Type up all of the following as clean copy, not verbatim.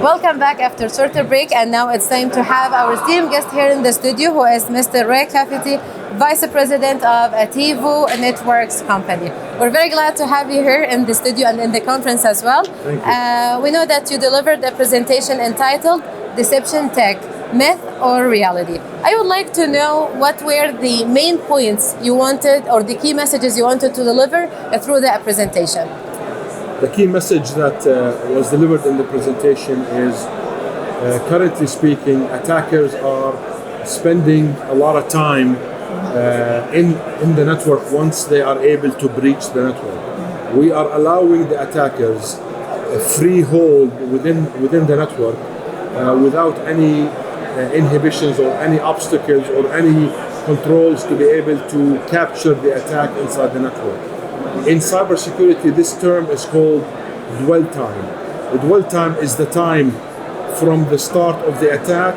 Welcome back after shorter break, and now it's time to have our esteemed guest here in the studio, who is Mr. Kafity, Vice President of Attivo Networks Company. We're very glad to have you here in the studio and in the conference as well. Thank you. We know that you delivered a presentation entitled Deception Tech, Myth or Reality. I would like to know what were the main points you wanted, or the key messages you wanted to deliver through the presentation. The key message that was delivered in the presentation is, currently speaking, attackers are spending a lot of time in the network once they are able to breach the network. We are allowing the attackers a free hold within the network without any inhibitions or any obstacles or any controls to be able to capture the attack inside the network. In cybersecurity, this term is called dwell time. The dwell time is the time from the start of the attack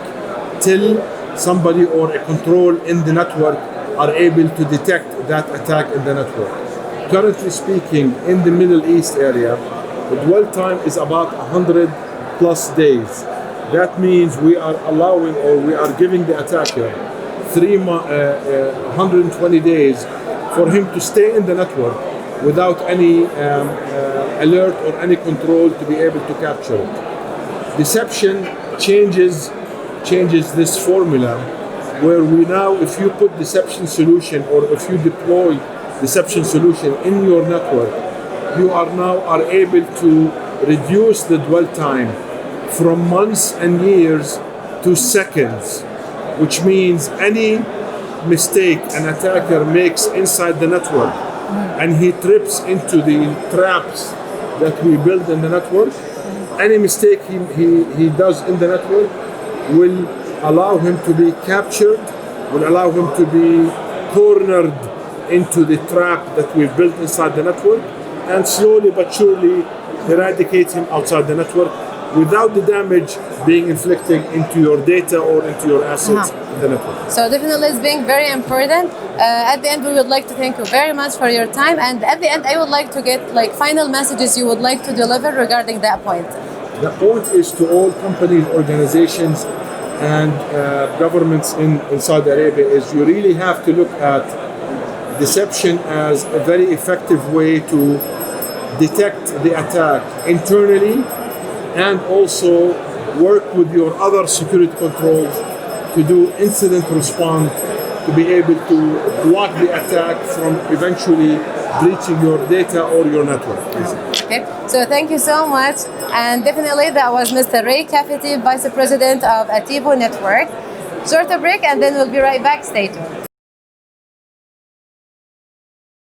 till somebody or a control in the network are able to detect that attack in the network. Currently speaking, in the Middle East area, the dwell time is about 100 plus days. That means we are allowing, or we are giving the attacker 120 days for him to stay in the network without any alert or any control to be able to capture it. Deception changes this formula, where we now, if you put deception solution or if you deploy deception solution in your network, you are able to reduce the dwell time from months and years to seconds, which means any mistake an attacker makes inside the network and he trips into the traps that we build in the network, any mistake he does in the network will allow him to be captured, will allow him to be cornered into the trap that we've built inside the network, and slowly but surely eradicate him outside the network without the damage being inflicted into your data or into your assets in the network. So definitely it's being very important. At the end, we would like to thank you very much for your time. And at the end, I would like to get final messages you would like to deliver regarding that point. The point is to all companies, organizations, and governments in Saudi Arabia is you really have to look at deception as a very effective way to detect the attack internally, and also work with your other security controls to do incident response, to be able to block the attack from eventually breaching your data or your network. Okay, so thank you so much. And definitely that was Mr. Kafity, Vice President of Attivo Network. Short break, and then we'll be right back. Stay tuned.